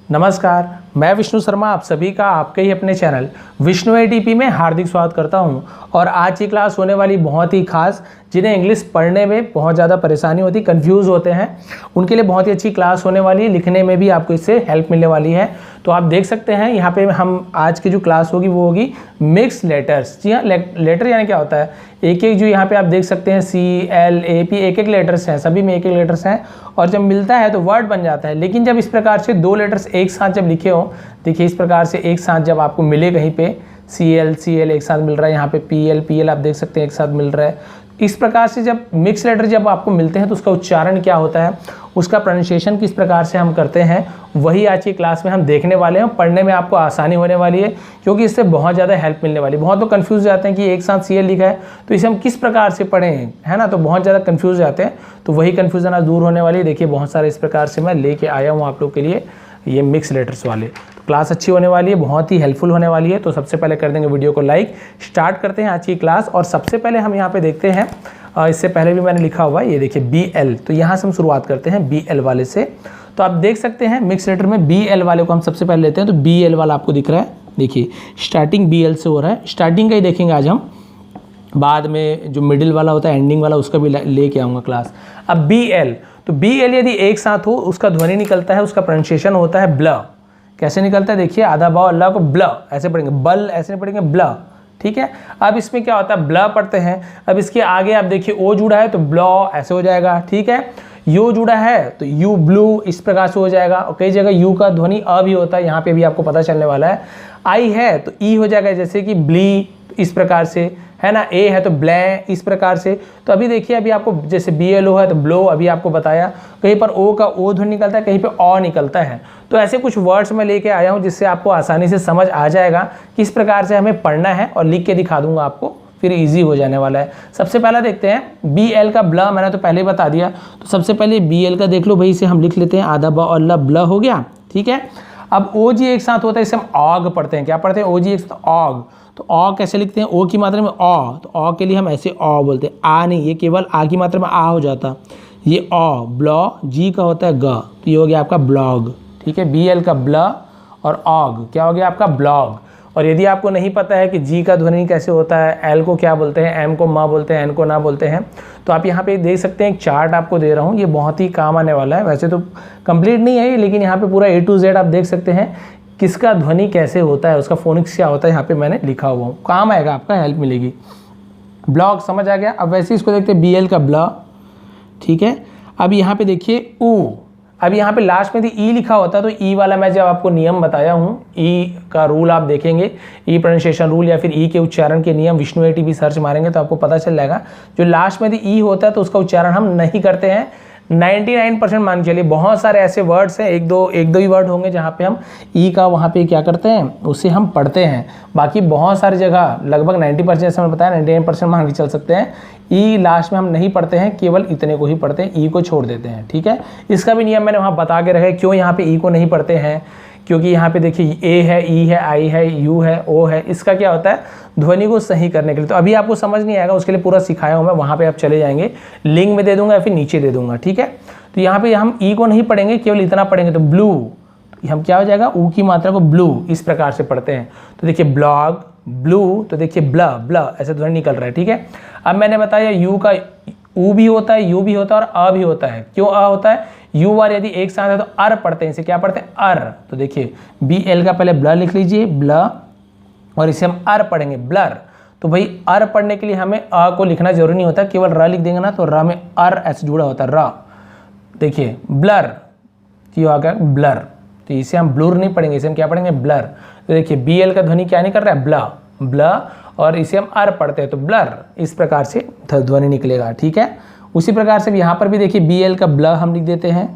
नमस्कार, मैं विष्णु शर्मा आप सभी का आपके ही अपने चैनल विष्णु एटीपी में हार्दिक स्वागत करता हूं। और आज की क्लास होने वाली बहुत ही खास, जिन्हें इंग्लिश पढ़ने में बहुत ज़्यादा परेशानी होती, कंफ्यूज होते हैं, उनके लिए बहुत ही अच्छी क्लास होने वाली है। लिखने में भी आपको इससे हेल्प मिलने वाली है। तो आप देख सकते हैं यहाँ पे हम आज की जो क्लास होगी वो होगी मिक्स लेटर्स। जी हाँ, लेटर यानी क्या होता है, एक एक जो यहाँ पे आप देख सकते हैं CLAP, एक एक लेटर्स हैं, सभी में एक एक लेटर्स हैं और जब मिलता है तो वर्ड बन जाता है। लेकिन जब इस प्रकार से दो लेटर्स एक साथ जब लिखे हो, देखिए इस प्रकार से एक साथ जब आपको मिले, कहीं पे CL एक साथ मिल रहा है, यहाँ पे PL आप देख सकते हैं एक साथ मिल रहा है। इस प्रकार से जब मिक्स लेटर जब आपको मिलते हैं तो उसका उच्चारण क्या होता है, उसका प्रोनाउंसिएशन किस प्रकार से हम करते हैं, वही आज की क्लास में हम देखने वाले हैं। पढ़ने में आपको आसानी होने वाली है क्योंकि इससे बहुत ज़्यादा हेल्प मिलने वाली है। बहुत लोग कंफ्यूज जाते हैं कि एक साथ CL लिखा है तो इसे हम किस प्रकार से पढ़ें, है ना, तो बहुत ज़्यादा कंफ्यूज जाते हैं। तो वही कन्फ्यूज़न आज दूर होने वाली है। देखिए बहुत सारे इस प्रकार से मैं लेके आया हूँ आप लोग के लिए ये मिक्स लेटर्स वाले। तो क्लास अच्छी होने वाली है, बहुत ही हेल्पफुल होने वाली है। तो सबसे पहले कर देंगे वीडियो को लाइक। स्टार्ट करते हैं आज की क्लास। और सबसे पहले हम यहाँ पे देखते हैं, इससे पहले भी मैंने लिखा हुआ है, ये देखिए BL। तो यहाँ से हम शुरुआत करते हैं BL वाले से। तो आप देख सकते हैं मिक्स लेटर में BL वाले को हम सबसे पहले लेते हैं। तो BL वाला आपको दिख रहा है, देखिए स्टार्टिंग BL से हो रहा है। स्टार्टिंग का ही देखेंगे आज हम, बाद में जो मिडिल वाला होता है, एंडिंग वाला, उसका भी लेके आऊँगा क्लास। अब BL, तो BL यदि एक साथ हो, उसका ध्वनि निकलता है, उसका प्रोनाउंसिएशन होता है ब्ल। कैसे निकलता है, देखिए आधा बाव अल्लाह को ब्ल ऐसे पढ़ेंगे, बल ऐसे नहीं पढ़ेंगे, ब्ल। ठीक है, अब इसमें क्या होता है, ब्ल पढ़ते हैं। अब इसके आगे आप देखिए ओ जुड़ा है तो ब्लॉ ऐसे हो जाएगा। ठीक है, यू जुड़ा है तो यू ब्लू इस प्रकार से हो जाएगा। और कई जगह यू का ध्वनि अ भी होता है, यहाँ पे भी आपको पता चलने वाला है। आई है तो ई हो जाएगा, जैसे कि ब्ली इस प्रकार से, है ना। ए है तो ब्लै इस प्रकार से। तो अभी देखिए, अभी आपको जैसे BLO है तो ब्लो, अभी आपको बताया। कहीं पर ओ का ओ ध्वनि निकलता है, कहीं पे ऑ निकलता है। तो ऐसे कुछ वर्ड्स मैं लेके आया हूँ जिससे आपको आसानी से समझ आ जाएगा किस प्रकार से हमें पढ़ना है, और लिख के दिखा दूंगा आपको, फिर इजी हो जाने वाला है। सबसे पहला देखते हैं BL का ब्ल, मैंने तो पहले बता दिया। तो सबसे पहले BL का देख लो भाई, इसे हम लिख लेते हैं, आधा ब अल्लाह ब्ल हो गया। ठीक है, अब OG एक साथ होता है, इसे हम ऑग पढ़ते हैं। क्या पढ़ते हैं, OG एक साथ ऑग। तो ऑ कैसे लिखते हैं, ओ की मात्रा में ऑ, तो ऑ के लिए हम ऐसे ऑ बोलते हैं, आ नहीं, ये केवल आ की मात्रा में आ हो जाता। ये ऑ, ब्लॉ, जी का होता है ग, तो ये हो गया आपका ब्लॉग। ठीक है, BL का ब्ल और ऑग क्या हो गया आपका ब्लॉग। और यदि आपको नहीं पता है कि जी का ध्वनि कैसे होता है, एल को क्या बोलते हैं, एम को मा बोलते हैं, एन को ना बोलते हैं, तो आप यहाँ पे देख सकते हैं एक चार्ट आपको दे रहा हूँ, ये बहुत ही काम आने वाला है। वैसे तो कंप्लीट नहीं है ये, लेकिन यहाँ पे पूरा A to Z आप देख सकते हैं किसका ध्वनि कैसे होता है, उसका फोनिक्स क्या होता है, यहाँ पे मैंने लिखा हुआ हूँ, काम आएगा, आपका हेल्प मिलेगी। ब्लॉग समझ आ गया। अब वैसे इसको देखते हैं BL का ब्ल। ठीक है, अब यहाँ पे देखिए ऊ, अब यहाँ पे लास्ट में ई लिखा होता है, तो ई वाला मैं जब आपको नियम बताया हूँ, ई का रूल आप देखेंगे, ई प्रोनाउंसिएशन रूल या फिर ई के उच्चारण के नियम, विष्णु एटीपी सर्च मारेंगे तो आपको पता चल जाएगा। जो लास्ट में ई होता है तो उसका उच्चारण हम नहीं करते हैं। 99% मान चलिए, बहुत सारे ऐसे वर्ड्स हैं, एक दो ही वर्ड होंगे जहाँ पे हम ई का वहाँ पे क्या करते हैं, उसे हम पढ़ते हैं। बाकी बहुत सारी जगह लगभग 90%, जैसे मैंने बताया 99% मान के चल सकते हैं, ई लास्ट में हम नहीं पढ़ते हैं, केवल इतने को ही पढ़ते हैं, ई को छोड़ देते हैं। ठीक है, इसका भी नियम मैंने वहाँ बता के रखा है, क्यों यहाँ पे ई को नहीं पढ़ते हैं, क्योंकि यहाँ पे देखिए ए है, ई है, आई है, यू है, ओ है, इसका क्या होता है, ध्वनि को सही करने के लिए। तो अभी आपको समझ नहीं आएगा, उसके लिए पूरा सिखाया हूँ मैं, वहाँ पे आप चले जाएंगे, लिंक में दे दूंगा या फिर नीचे दे दूंगा। ठीक है, तो यहाँ पे हम ई को नहीं पढ़ेंगे, केवल इतना पढ़ेंगे। तो ब्लू, हम क्या हो जाएगा, ऊ की मात्रा को ब्लू इस प्रकार से पढ़ते हैं। तो देखिए ब्लॉग, ब्लू, तो देखिए ब्ल ब्ल ऐसे ध्वनि निकल रहा है। ठीक है, अब मैंने बताया यू का ऊ भी होता है, यू भी होता है और अ भी होता है। क्यों अ होता है, यू वार यदि एक साथ है तो अर पढ़ते हैं, इसे क्या पढ़ते हैं, अर। तो देखिए BL का पहले ब्ल लिख लीजिए, ब्ल, और इसे हम अर पढ़ेंगे, ब्लर। तो भाई अर पढ़ने के लिए हमें अ को लिखना जरूरी नहीं होता, केवल र लिख देंगे ना, तो र में अर ऐसे जुड़ा होता है, र। देखिए ब्लर, क्यों आ गया ब्लर, तो इसे हम ब्लूर नहीं पढ़ेंगे, इसे हम क्या पढ़ेंगे, ब्लर। तो देखिए BL का ध्वनि क्या नहीं कर रहा है, ब्ल ब्ल, और इसे हम अर पढ़ते हैं तो ब्लर, इस प्रकार से ध्वनि निकलेगा। ठीक है, उसी प्रकार से यहाँ पर भी देखिए BL का ब्ल हम लिख देते हैं।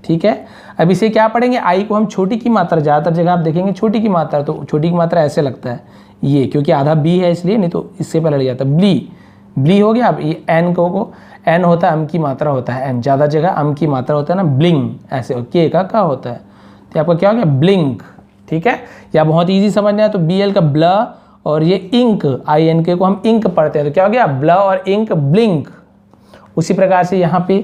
ठीक है, अब इसे क्या पढ़ेंगे, आई को हम छोटी की मात्रा, ज़्यादातर जगह आप देखेंगे छोटी की मात्रा, तो छोटी की मात्रा ऐसे लगता है ये, क्योंकि आधा B है इसलिए, नहीं तो इससे पहले लग जाता ब्ली, ब्ली हो गया। अब ये एन को एन होता है, अम की मात्रा होता है, एन ज़्यादा जगह अम की मात्रा होता है ना, ब्लिंग ऐसे, के का होता है, तो आपका क्या हो गया, ब्लिंक। ठीक है, या बहुत ईजी समझना है तो BL का ब्ल, और ये इंक, INK को हम इंक पढ़ते हैं, तो क्या हो गया, ब्ल और इंक, ब्लिंक। उसी प्रकार से यहाँ पे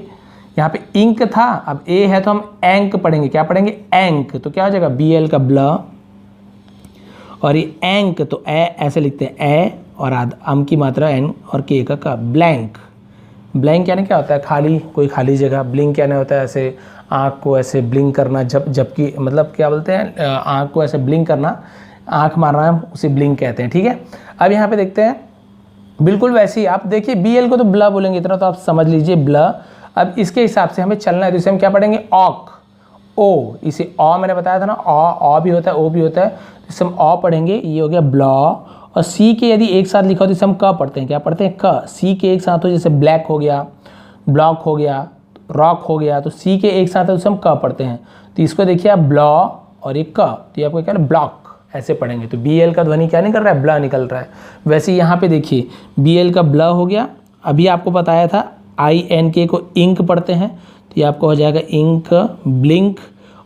यहाँ पे इंक था, अब ए है तो हम एंक पढ़ेंगे, क्या पढ़ेंगे एंक, तो क्या हो जाएगा BL का ब्ल, और ये एंक तो ए ऐसे लिखते हैं ए और अम की मात्रा एन और के का ब्लैंक। ब्लैंक यानी क्या होता है खाली, कोई खाली जगह। ब्लिंक यानी होता है ऐसे आँख को ऐसे ब्लिंक करना, जबकि मतलब क्या बोलते हैं आँख को ऐसे ब्लिंक करना, आँख मारना उसे ब्लिंक कहते हैं, ठीक है। अब यहाँ पे देखते हैं बिल्कुल वैसे ही आप देखिए BL को तो ब्ला बोलेंगे, इतना तो आप समझ लीजिए ब्ला। अब इसके हिसाब से हमें चलना है तो इसे हम क्या पढ़ेंगे ऑक, ओ, इसे ऑ मैंने बताया था ना, ऑ भी होता है ओ भी होता है, तो इसे हम ऑ पढ़ेंगे, ये हो गया ब्लॉ। और सी के यदि एक साथ लिखा हो तो इसे हम क पढ़ते हैं, क्या पढ़ते हैं क। सी के एक साथ हो जैसे ब्लैक हो गया, ब्लॉक हो गया, रॉक हो गया, तो सी के एक साथ है तो उसे हम क पढ़ते हैं। तो इसको देखिए आप ब्लॉ और एक क, तो ये आपको क्या है ब्लॉक ऐसे पढ़ेंगे। तो BL का ध्वनि क्या निकल रहा है, ब्ला निकल रहा है। वैसे यहाँ पे देखिए BL का ब्ला हो गया। अभी आपको बताया था INK को इंक पढ़ते हैं, तो ये आपको हो जाएगा इंक, ब्लिंक,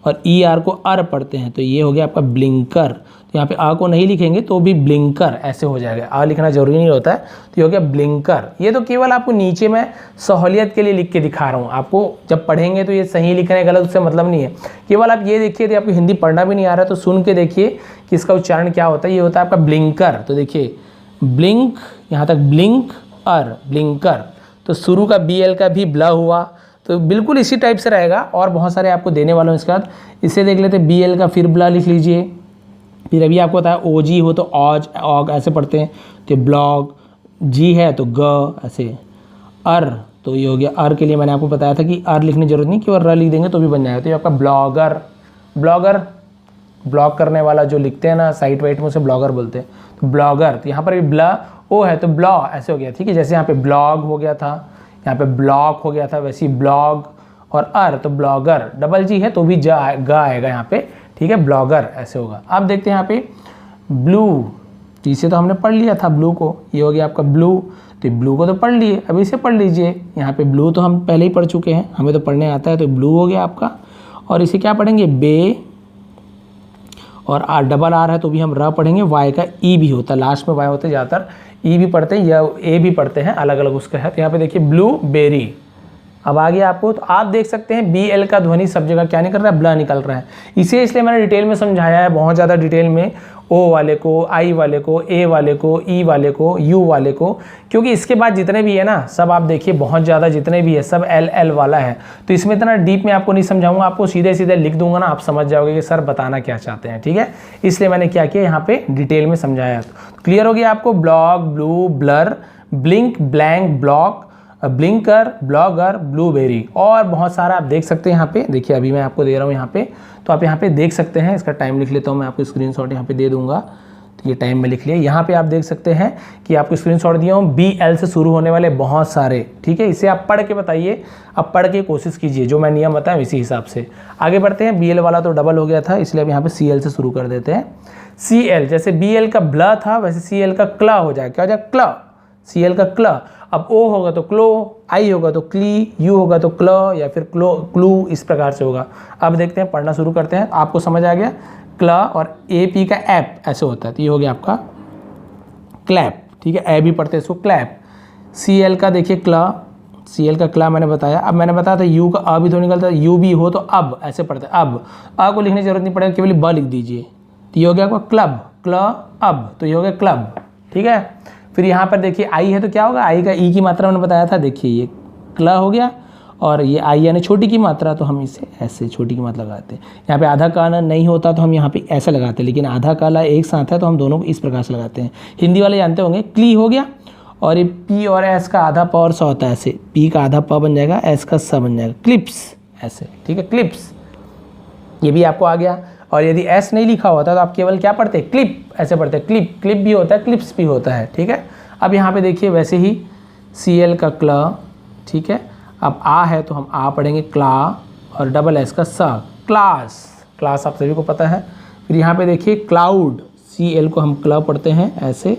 और ER को अर पढ़ते हैं, तो ये हो गया आपका ब्लिंकर। तो यहाँ पे आ को नहीं लिखेंगे तो भी ब्लिंकर ऐसे हो जाएगा, आ लिखना जरूरी नहीं होता है, तो ये हो गया ब्लिंकर। ये तो केवल आपको नीचे मैं सहूलियत के लिए लिख के दिखा रहा हूँ, आपको जब पढ़ेंगे तो ये सही लिखना है गलत उससे मतलब नहीं है। केवल आप ये देखिए, यदि आपको हिंदी पढ़ना भी नहीं आ रहा है तो सुन के देखिए कि इसका उच्चारण क्या होता है। ये होता है आपका ब्लिंकर। तो देखिए ब्लिंक, यहाँ तक ब्लिंक अर, ब्लिंकर। तो शुरू का BL का भी ब्ला हुआ, तो बिल्कुल इसी टाइप से रहेगा। और बहुत सारे आपको देने वाला हूँ इसके बाद। इसे देख लेते BL का फिर ब्ला लिख लीजिए। फिर अभी आपको बताया OG हो तो ऑज, ऑग ऐसे पढ़ते हैं, तो ब्लॉग, जी है तो ग ऐसे, अर तो ये हो गया। अर के लिए मैंने आपको बताया था कि अर लिखने की जरूरत नहीं, केवल र लिख देंगे तो भी बन जाएगा। तो ये आपका ब्लॉगर, ब्लॉगर ब्लॉग करने वाला जो लिखते हैं ना साइट वाइट में उसे ब्लॉगर बोलते हैं, तो ब्लॉगर। तो यहाँ पर भी ब्ला ओ है तो ब्लॉ ऐसे हो गया, ठीक है। जैसे यहाँ पे ब्लॉग हो गया था, यहाँ पे ब्लॉक हो गया था, वैसे ही ब्लॉग और अर तो ब्लॉगर, डबल जी है तो भी ग आएगा यहाँ पे, ठीक है, ब्लॉगर ऐसे होगा। अब देखते हैं यहाँ पे ब्लू, तो इसे तो हमने पढ़ लिया था ब्लू को, ये हो गया आपका ब्लू। तो ब्लू को तो पढ़ लिए, अब इसे पढ़ लीजिए। यहाँ पे ब्लू तो हम पहले ही पढ़ चुके हैं, हमें तो पढ़ने आता है, तो ब्लू हो गया आपका। और इसे क्या पढ़ेंगे बे, और आर डबल आर है तो भी हम र पढ़ेंगे। वाई का ई भी होता है, लास्ट में वाई होते हैं ज़्यादातर, ई भी पढ़ते हैं या ए भी पढ़ते हैं, अलग अलग उसका है। तो यहाँ पे देखिए ब्लू बेरी। अब आ गया आपको, तो आप देख सकते हैं BL का ध्वनि सब जगह क्या निकल रहा है, ब्ला निकल रहा है। इसे इसलिए मैंने डिटेल में समझाया है, बहुत ज़्यादा डिटेल में, O वाले को, I वाले को, A वाले को, E वाले को, U वाले को, क्योंकि इसके बाद जितने भी है ना सब आप देखिए बहुत ज़्यादा जितने भी है सब LL वाला है। तो इसमें इतना डीप में आपको नहीं समझाऊंगा, आपको सीधे सीधे लिख दूंगा ना, आप समझ जाओगे कि सर बताना क्या चाहते हैं, ठीक है। इसलिए मैंने क्या किया यहाँ पे डिटेल में समझाया। तो क्लियर हो गया आपको, blog, blue, blur, blink, blank, block, blinker, blogger, blueberry, और बहुत सारा आप देख सकते हैं यहाँ पे। देखिए अभी मैं आपको दे रहा हूँ यहाँ पे, तो आप यहाँ पे देख सकते हैं। इसका टाइम लिख लेता हूँ मैं, आपको स्क्रीनशॉट यहाँ पे दे दूंगा, तो ये टाइम में लिख लिया। यहाँ पे आप देख सकते हैं कि आपको स्क्रीनशॉट दिया हूँ BL से शुरू होने वाले बहुत सारे, ठीक है। इसे आप पढ़ के बताइए, अब पढ़ के कोशिश कीजिए, जो मैं नियम बताया इसी हिसाब से आगे बढ़ते हैं। BL वाला तो डबल हो गया था, इसलिए अब यहाँ पे CL से शुरू कर देते हैं। CL, जैसे BL का ब्ला था वैसे CL का क्ला हो जाएगा, क्या हो जाएगा क्ला, CL का क्ला। अब O होगा तो क्लो, I होगा तो क्ली, U होगा तो क्ल, या फिर क्लो, क्लू, इस प्रकार से होगा। अब देखते हैं, पढ़ना शुरू करते हैं। आपको समझ आ गया, क्ला और AP का ऐप ऐसे होता है, तो ये हो गया आपका क्लैप, ठीक है। ए भी पढ़ते हैं इसको क्लैप। CL का देखिए क्ला, CL का क्ला मैंने बताया। अब मैंने बताया था U का अ भी तो निकलता है, U भी हो तो अब ऐसे पढ़ते हैं। अब अ को लिखने की जरूरत नहीं पड़ेगा, केवल ब लिख दीजिए, तो ये हो गया आपका क्लब, क्ल अब, तो ये हो गया क्लब, ठीक है। फिर यहाँ पर देखिए I है तो क्या होगा, I का ई की मात्रा मैंने बताया था, देखिए ये क्ला हो गया, और ये I यानी छोटी की मात्रा, तो हम इसे ऐसे छोटी की मात्रा लगाते हैं। यहाँ पे आधा काला नहीं होता तो हम यहाँ पे ऐसे लगाते हैं, लेकिन आधा काला एक साथ है तो हम दोनों को इस प्रकार से लगाते हैं। हिंदी वाले जानते होंगे, क्ली हो गया, और ये P और S का आधा प और स होता है, ऐसे P का आधा प बन जाएगा, S का स बन जाएगा, क्लिप्स ऐसे, ठीक है, क्लिप्स, ये भी आपको आ गया। और यदि S नहीं लिखा होता तो आप केवल क्या पढ़ते हैं, क्लिप ऐसे पढ़ते हैं, क्लिप, क्लिप भी होता है, क्लिप्स भी होता है, ठीक है। अब यहाँ पे देखिए वैसे ही CL का क्ला, ठीक है। अब आ है तो हम आ पढ़ेंगे क्ला, और डबल S का स, क्लास, क्लास आप सभी को पता है। फिर यहाँ पे देखिए क्लाउड, CL को हम क्ला पढ़ते हैं ऐसे,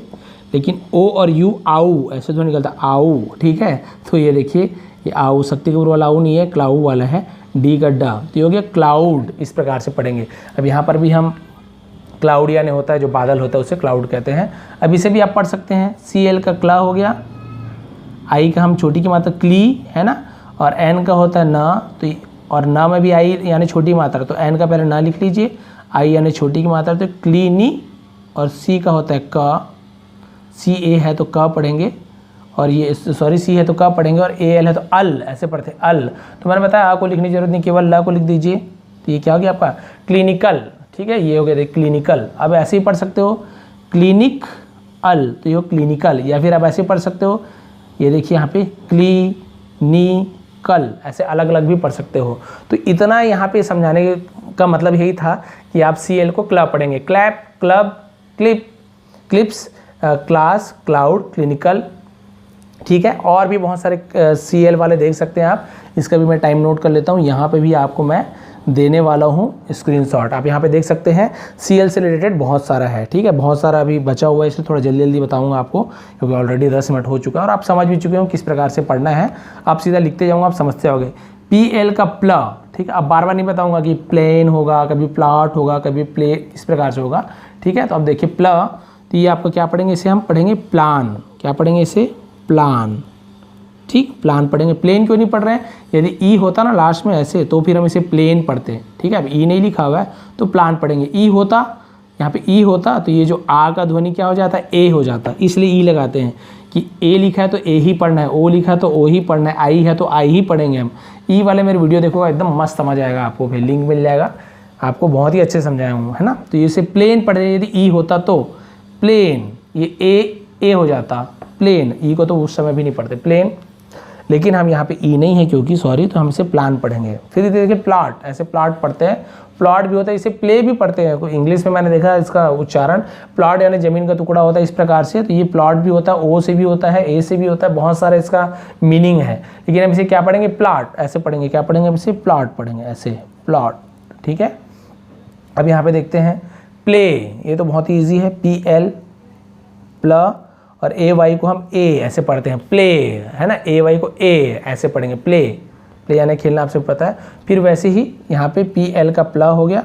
लेकिन O और U आऊ ऐसे तो निकलता आऊ, ठीक है। तो ये देखिए ये आऊ शक्ति कपूर वाला आऊ नहीं है, क्लाऊ वाला है, डी का डा, तो ये हो गया क्लाउड, इस प्रकार से पढ़ेंगे। अब यहाँ पर भी हम क्लाउड यानी होता है जो बादल होता है उसे क्लाउड कहते हैं। अब इसे भी आप पढ़ सकते हैं, CL का क्ला हो गया, I का हम छोटी की मात्रा क्ली है ना, और एन का होता है न, तो और न में भी आई यानी छोटी मात्रा, तो एन का पहले न लिख लीजिए, आई यानी छोटी की मात्रा, तो क्लीनी, और सी का होता है क, सी ए है तो क पढ़ेंगे, और ये सॉरी सी है तो क पढ़ेंगे, और ए एल है तो अल, ऐसे पढ़ते हैं अल। तो मैंने बताया आ को लिखने की जरूरत नहीं, केवल ल को लिख दीजिए। तो ये क्या हो गया आपका क्लिनिकल, ठीक है, ये हो गया देखिए क्लिनिकल। अब ऐसे ही पढ़ सकते हो क्लिनिक अल, तो ये क्लिनिकल, या फिर आप ऐसे पढ़ सकते हो, ये देखिए यहाँ पे क्लिनिकल, ऐसे अलग अलग भी पढ़ सकते हो। तो इतना यहाँ पे समझाने का मतलब यही था कि आप सी एल को क्लब पढ़ेंगे, clap, club, clip, clips, class, cloud, clinical, ठीक है। और भी बहुत सारे सी एल वाले देख सकते हैं आप, इसका भी मैं टाइम नोट कर लेता हूँ। यहाँ पे भी आपको मैं देने वाला हूँ स्क्रीनशॉट, आप यहाँ पे देख सकते हैं। सी एल से रिलेटेड बहुत सारा है, ठीक है, बहुत सारा अभी बचा हुआ है, इसलिए थोड़ा जल्दी जल्दी बताऊँगा आपको, क्योंकि ऑलरेडी 10 मिनट हो चुका है और आप समझ भी चुके हो किस प्रकार से पढ़ना है। आप सीधा लिखते जाऊँगा, आप समझते जाओगे। पी एल का प्ल, ठीक है, अब बार बार नहीं बताऊँगा कि प्लेन होगा, कभी प्लॉट होगा, कभी प्ले, इस प्रकार से होगा, ठीक है। तो अब देखिए प्ल, तो ये आपको क्या पढ़ेंगे, इसे हम पढ़ेंगे प्लान, क्या पढ़ेंगे इसे, प्लान, ठीक, प्लान पढ़ेंगे। प्लेन क्यों नहीं पढ़ रहे हैं, यदि ई होता ना लास्ट में ऐसे तो फिर हम इसे प्लेन पढ़ते हैं, ठीक है। अब ई नहीं लिखा हुआ है तो प्लान पढ़ेंगे। ई होता, यहाँ पे ई होता तो ये जो आ का ध्वनि क्या हो जाता है, ए हो जाता, इसलिए ई लगाते हैं कि ए लिखा है तो ए ही पढ़ना है, ओ लिखा है तो ओ ही पढ़ना है, आई है तो आई ही पढ़ेंगे हम। ई वाले मेरे वीडियो देखोगा एकदम मस्त समझ आएगा आपको, फिर लिंक मिल जाएगा आपको, बहुत ही अच्छे समझाया हूँ, है ना। तो इसे प्लेन पढ़े, यदि ई होता तो प्लेन, ये ए हो जाता प्लेन, ई को तो उस समय भी नहीं पढ़ते प्लेन, लेकिन हम यहाँ पे ई नहीं है क्योंकि सॉरी, तो हम इसे प्लान पढ़ेंगे। फिर देखिए प्लॉट, ऐसे प्लॉट पढ़ते हैं, प्लॉट भी होता है, इसे प्ले भी पढ़ते हैं। इंग्लिश में मैंने देखा इसका उच्चारण, प्लॉट यानी जमीन का टुकड़ा होता है इस प्रकार से, तो ये प्लॉट भी होता है, ओ से भी होता है, ए से भी होता है, बहुत सारा इसका मीनिंग है। लेकिन हम इसे क्या पढ़ेंगे, प्लॉट, ऐसे पढ़ेंगे, क्या पढ़ेंगे हम इसे, प्लॉट पढ़ेंगे, ऐसे प्लॉट, ठीक है। अब यहाँ पे देखते हैं प्ले, ये तो बहुत ही ईजी है, पी एल प्ल, और ए वाई को हम ए ऐसे पढ़ते हैं, प्ले, है ना, ए वाई को ए ऐसे पढ़ेंगे, प्ले, प्ले यानी खेलना, आपसे पता है। फिर वैसे ही यहाँ पे पी एल का प्ला हो गया,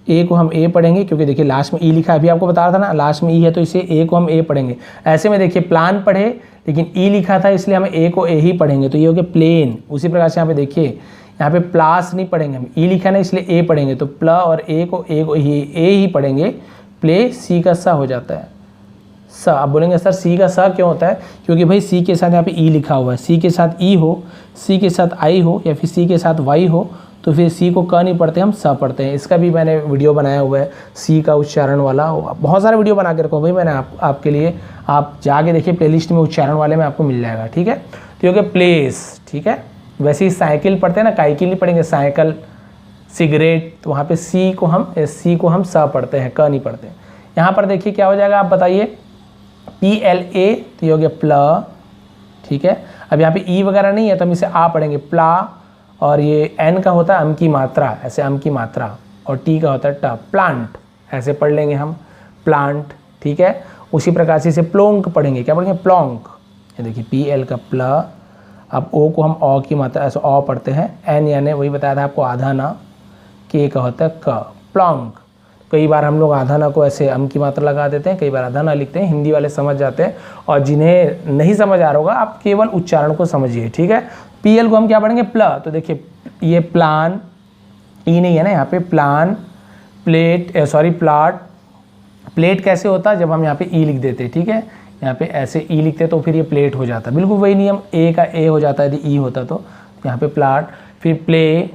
ए को हम ए पढ़ेंगे क्योंकि देखिए लास्ट में ई लिखा है, अभी आपको बता रहा था ना लास्ट में ई है तो इसे ए को हम ए पढ़ेंगे। ऐसे में देखिए प्लान पढ़े लेकिन ई लिखा था इसलिए हम ए को ए ही पढ़ेंगे, तो ये हो गया प्लेन। उसी प्रकार से यहाँ पे देखिए, यहाँ पे प्लास नहीं पढ़ेंगे हम, ई लिखा है ना इसलिए ए पढ़ेंगे, तो प्ला और ए को ए ही पढ़ेंगे, प्ले, सी का सा हो जाता है, स। आप बोलेंगे सर सी का सा क्यों होता है, क्योंकि भाई सी के साथ यहाँ पे ई लिखा हुआ है, सी के साथ ई हो, सी के साथ आई हो, या फिर सी के साथ वाई हो, तो फिर सी को क नहीं पढ़ते, हम स पढ़ते हैं। इसका भी मैंने वीडियो बनाया हुआ है सी का उच्चारण वाला, बहुत सारे वीडियो बना के रखो भाई मैंने आपके लिए, आप जाके देखिए प्लेलिस्ट में, उच्चारण वाले में आपको मिल जाएगा, ठीक है। तो ये हो गया प्लेस, ठीक है। वैसे ही साइकिल पढ़ते हैं ना, काइकिल नहीं पढ़ेंगे, साइकिल, सिगरेट, तो वहाँ पे सी को हम स पढ़ते हैं, क नहीं पढ़ते। यहाँ पर देखिए क्या हो जाएगा, आप बताइए, पी एल ए, तो ये हो गया प्ला, ठीक है। अब यहाँ पे ई वगैरह नहीं है तो हम इसे आ पढ़ेंगे, प्ला, और ये एन का होता है अम की मात्रा, ऐसे अम की मात्रा, और टी का होता है ट, प्लांट, ऐसे पढ़ लेंगे हम, प्लांट, ठीक है। उसी प्रकार से इसे प्लोंक पढ़ेंगे, क्या पढ़ेंगे, प्लोंक, ये देखिए पी एल का प्ला। अब ओ को हम ओ की मात्रा ऐसे ओ पढ़ते हैं, एन यानी वही बताया था आपको आधा ना, के का होता है क, प्लोंक। कई बार हम लोग आधा ना को ऐसे अम की मात्रा लगा देते हैं, कई बार आधा ना लिखते हैं, हिंदी वाले समझ जाते हैं, और जिन्हें नहीं समझ आ रहा होगा आप केवल उच्चारण को समझिए, ठीक है। पी एल को हम क्या पढ़ेंगे, प्ल, तो देखिए ये प्लान, ई नहीं है ना यहाँ पे, plan, plate, sorry plot, plate कैसे होता है, जब हम यहाँ पे ई लिख देते हैं, ठीक है, यहाँ पे ऐसे ई लिखते तो फिर ये प्लेट हो जाता है, बिल्कुल वही नियम, ए का ए हो जाता है यदि ई होता तो, यहाँ पे प्लाट, फिर प्ले,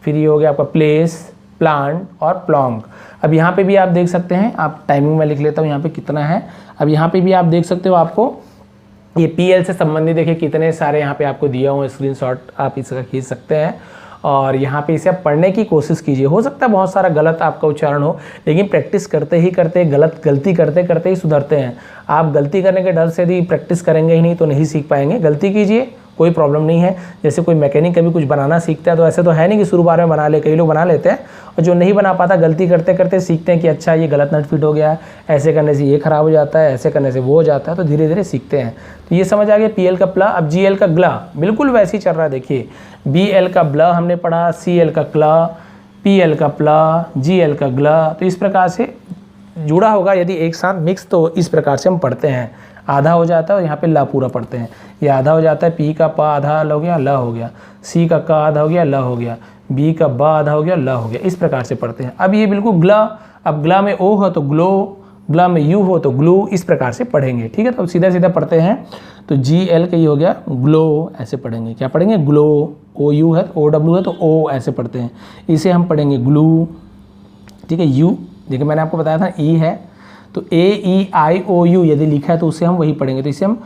फिर ये हो गया आपका प्लेस, प्लांट और प्लॉन्क। अब यहाँ पे भी आप देख सकते हैं, आप टाइमिंग में लिख लेता हूँ यहाँ पे कितना है। अब यहाँ पे भी आप देख सकते हो, आपको ये पीएल से संबंधित देखिए कितने सारे यहाँ पे आपको दिया हुआ, स्क्रीनशॉट आप इसका खींच सकते हैं, और यहाँ पे इसे आप पढ़ने की कोशिश कीजिए। हो सकता है बहुत सारा गलत आपका उच्चारण हो, लेकिन प्रैक्टिस करते ही करते, गलती करते करते ही सुधरते हैं। आप गलती करने के डर से यदि प्रैक्टिस करेंगे ही नहीं तो नहीं सीख पाएंगे। गलती कीजिए, कोई प्रॉब्लम नहीं है। जैसे कोई मैकेनिक कभी कुछ बनाना सीखता है तो ऐसे तो है नहीं कि शुरू बार में बना ले, कई लोग बना लेते हैं, और जो नहीं बना पाता गलती करते करते सीखते हैं कि अच्छा ये गलत नट फिट हो गया है, ऐसे करने से ये खराब हो जाता है, ऐसे करने से वो हो जाता है, तो धीरे धीरे सीखते हैं। तो ये समझ आ गया पीएल का प्ला। अब जीएल का ग्ला बिल्कुल वैसे ही चल रहा है। देखिए बीएल का ब्ला हमने पढ़ा, सीएल का क्ला, पीएल का प्ला, जीएल का ग्ला, तो इस प्रकार से जुड़ा होगा। यदि एक साथ मिक्स तो इस प्रकार से हम पढ़ते हैं। आधा हो जाता है और यहाँ पे ल पूरा पढ़ते हैं। ये आधा हो जाता है, पी का प आधा ल हो गया, ल हो गया, सी का क आधा हो गया, ल हो गया, बी का ब आधा हो गया, ल हो गया। इस प्रकार से पढ़ते हैं। अब ये बिल्कुल ग्ला, अब ग्ला में ओ हो तो ग्लो, ग्ला में यू हो तो ग्लू, इस प्रकार से पढ़ेंगे। ठीक है, तो सीधा सीधा पढ़ते हैं। तो जी एल का ये हो गया ग्लो, ऐसे पढ़ेंगे। क्या पढ़ेंगे? ग्लो। ओ यू है, ओ डब्ल्यू है तो ओ ऐसे पढ़ते हैं। इसे हम पढ़ेंगे ग्लू। ठीक है, यू देखिए मैंने आपको बताया था ई है तो ए ई आई ओ यू यदि लिखा है तो उसे हम वही पढ़ेंगे। तो इसे हम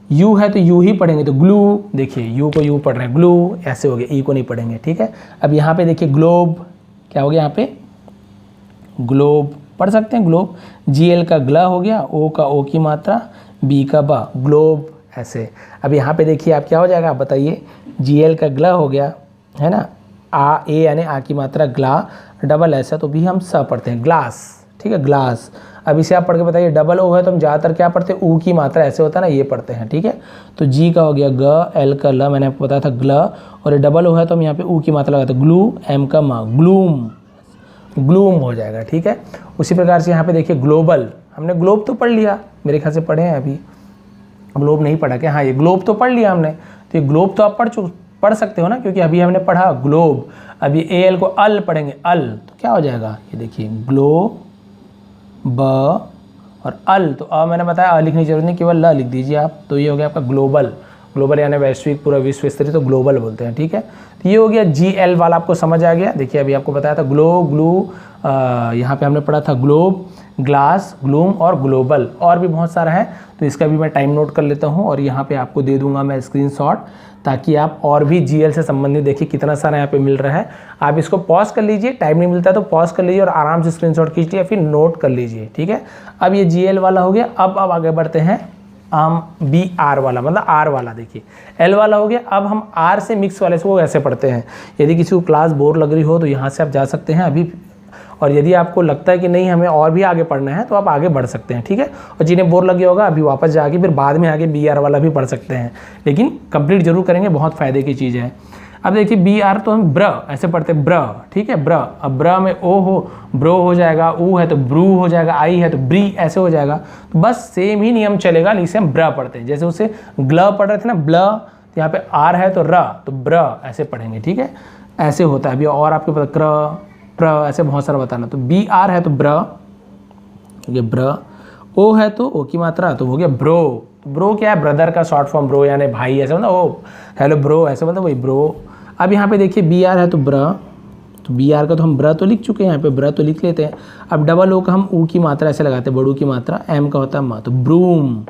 यू है तो यू ही पढ़ेंगे। तो ग्लू, देखिए यू को यू पढ़ रहे हैं, ग्लू ऐसे हो गया, ई को नहीं पढ़ेंगे। ठीक है, अब यहाँ पे देखिए ग्लोब, क्या हो गया यहाँ पे? ग्लोब पढ़ सकते हैं, ग्लोब। जी एल का ग्ला हो गया, ओ का ओ की मात्रा, बी का बा, ग्लोब ऐसे। अब यहाँ पे देखिए आप क्या हो जाएगा, आप बताइए। जी एल का ग्ला हो गया है ना, आ ए यानी आ की मात्रा, ग्ला डबल ऐसा तो भी हम स पढ़ते हैं, ग्लास। ठीक है, ग्लास। अब इसे आप पढ़ के बताइए। डबल ओ है तो हम ज़्यादातर क्या पढ़ते हैं? ऊ की मात्रा ऐसे होता है ना, ये पढ़ते हैं। ठीक है, तो जी का हो गया ग, एल का ल, मैंने आपको बताया था ग्ल, और ये डबल ओ है तो हम यहाँ पे ऊ की मात्रा लगाते हैं, ग्लू, एम का मा, ग्लूम, ग्लूम हो जाएगा। ठीक है, उसी प्रकार से यहाँ पे देखिए ग्लोबल, हमने ग्लोब तो पढ़ लिया, मेरे ख्याल से पढ़े हैं अभी। ग्लोब नहीं पढ़ा क्या? हाँ, ये ग्लोब तो पढ़ लिया हमने। तो ये ग्लोब तो आप पढ़ सकते हो ना, क्योंकि अभी हमने पढ़ा ग्लोब। अभी ए एल को अल पढ़ेंगे, अल तो क्या हो जाएगा? ये देखिए ग्लो ब और अल, तो अ मैंने बताया अ लिखने की जरूरत नहीं, केवल ल लिख दीजिए आप। तो ये हो गया आपका ग्लोबल। ग्लोबल यानी वैश्विक, पूरा विश्व स्तरीय, तो ग्लोबल बोलते हैं। ठीक है, तो ये हो गया जी एल वाला, आपको समझ आ गया। देखिए अभी आपको बताया था ग्लो, ग्लू, यहाँ पे हमने पढ़ा था ग्लोब, ग्लास, ग्लूम और ग्लोबल, और भी बहुत सारा है। तो इसका भी मैं टाइम नोट कर लेता हूँ और यहाँ पे आपको दे दूंगा मैं स्क्रीनशॉट, ताकि आप और भी जीएल से संबंधित देखिए कितना सारा यहाँ पे मिल रहा है। आप इसको पॉज कर लीजिए, टाइम नहीं मिलता तो पॉज कर लीजिए और आराम से स्क्रीनशॉट खींच लिया, फिर नोट कर लीजिए। ठीक है, अब ये जीएल वाला हो गया। अब आगे बढ़ते हैं हम बी आर वाला, मतलब आर वाला। देखिए एल वाला हो गया। अब हम आर से मिक्स वाले से वो ऐसे पढ़ते हैं। यदि किसी को क्लास बोर लग रही हो तो यहाँ से आप जा सकते हैं अभी, और यदि आपको लगता है कि नहीं हमें और भी आगे पढ़ना है तो आप आगे बढ़ सकते हैं। ठीक है, और जिन्हें बोर लग गया होगा अभी वापस जाके फिर बाद में आगे बी आर वाला भी पढ़ सकते हैं, लेकिन कंप्लीट जरूर करेंगे, बहुत फ़ायदे की चीज़ है। अब देखिए बी आर तो हम ब्र ऐसे पढ़ते हैं, ब्र। ठीक है, ब्र। अब ब्र में ओ हो, ब्रो हो जाएगा, ऊ है तो ब्रू हो जाएगा, आई है तो ब्री ऐसे हो जाएगा। तो बस सेम ही नियम चलेगा, इसे हम ब्र पढ़ते हैं। जैसे उसे ग्ल पढ़ रहे थे ना, ब्ल, तो यहाँ पे आर है तो र, तो ब्र ऐसे पढ़ेंगे। ठीक है, ऐसे होता है। अभी और आपको पता क्र, प्र, ऐसे बहुत सारा बताना। तो बी आर है तो ब्र, हो गया ब्र। ओ है तो ओ की मात्रा, तो हो गया ब्रो। ब्रो क्या है? ब्रदर का शॉर्ट फॉर्म, ब्रो यानी भाई, ऐसे मतलब ओ हेलो ब्रो ऐसे मतलब वही ब्रो। अब यहाँ पे देखिए बी आर है तो ब्र, तो बी आर का तो हम ब्र तो लिख चुके हैं, यहाँ पे ब्र तो लिख लेते हैं। अब डबल ओ का हम ऊ की मात्रा ऐसे लगाते हैं, बड़ू की मात्रा, एम का होता है मा, तो ब्रूम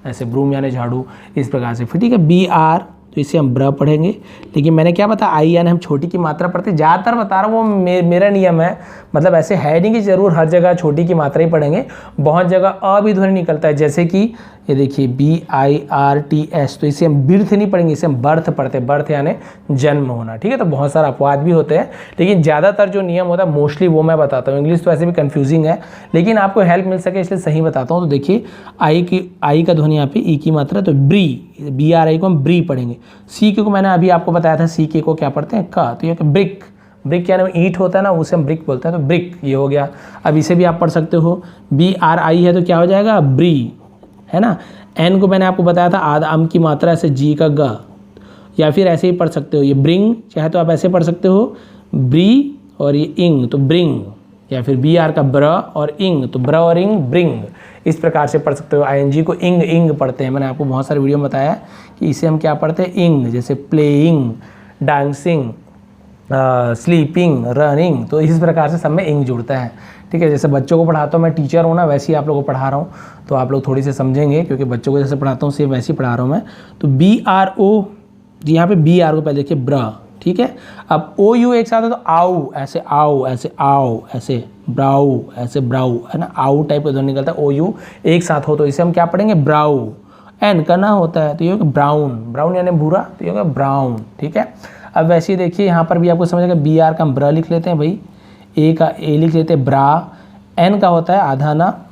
ऐसे, ब्रूम यानी झाड़ू, इस प्रकार से। फिर ठीक है, बी आर तो इसे हम ब्र पढ़ेंगे। लेकिन मैंने क्या बताया, आई यानी हम छोटी की मात्रा पढ़ते, ज़्यादातर बता रहा हूँ वो मेरा नियम है, मतलब ऐसे है नहीं कि जरूर हर जगह छोटी की मात्रा ही पढ़ेंगे, बहुत जगह अ भी ध्वनि निकलता है। जैसे कि ये देखिए B I R T S, तो इसे हम बिर्थ नहीं पढ़ेंगे, इसे हम बर्थ पढ़ते हैं, बर्थ यानी जन्म होना। ठीक है, तो बहुत सारा अपवाद भी होते हैं, लेकिन ज़्यादातर जो नियम होता है मोस्टली वो मैं बताता हूँ। इंग्लिश तो ऐसे भी कन्फ्यूजिंग है, लेकिन आपको हेल्प मिल सके इसलिए सही बताता हूँ। तो देखिए आई का ध्वनि यहाँ पे ई की मात्रा, तो ब्री, बी आर आई को हम ब्री पढ़ेंगे। सी के को मैंने अभी आपको बताया था, सी के को क्या पढ़ते हैं? का, तो ये ब्रिक, ब्रिक यानी ईंट होता है ना, उसे हम ब्रिक बोलते हैं, तो ब्रिक ये हो गया। अब इसे भी आप पढ़ सकते हो, बी आर आई है तो क्या हो जाएगा? ब्री, है ना। एन को मैंने आपको बताया था आधा अम की मात्रा से, जी का ग, या फिर ऐसे ही पढ़ सकते हो, ये ब्रिंग, चाहे तो आप ऐसे पढ़ सकते हो ब्री और ये इंग, तो ब्रिंग, या फिर बी आर का ब्र और इंग, तो ब्र और इंग ब्रिंग, इस प्रकार से पढ़ सकते हो। आईएनजी को इंग इंग पढ़ते हैं, मैंने आपको बहुत सारे वीडियो में बताया कि इसे हम क्या पढ़ते हैं? इंग, जैसे प्लेइंग, डांसिंग, स्लीपिंग, रनिंग, तो इस प्रकार से सब में इंग जुड़ता है। ठीक है, जैसे बच्चों को पढ़ाता हूँ, मैं टीचर हूँ ना, वैसे ही आप लोगों को पढ़ा रहा हूँ, तो आप लोग थोड़ी से समझेंगे, क्योंकि बच्चों को जैसे पढ़ाता हूँ सेम वैसे ही पढ़ा रहा हूँ मैं। तो बी आर ओ, यहाँ पे बी आर को पहले देखिए ब्रा। ठीक है, अब ओ यू एक साथ है तो आओ ऐसे, आओ ऐसे, आओ ऐसे, ब्राउ ऐसे, ब्राउ, है ना, आओ टाइप का ध्वनि निकलता है। ओ यू एक साथ हो तो इसे हम क्या पढ़ेंगे? ब्राउ। एन का ना होता है तो ये होगा ब्राउन, ब्राउन यानी भूरा, तो ये होगा ब्राउन। ठीक है, अब वैसे ही देखिए यहाँ पर भी आपको समझेगा, बी आर का हम ब्र लिख लेते हैं भाई, ए का ए लिख लेते हैं, ब्रा। एन का होता है आधा ना,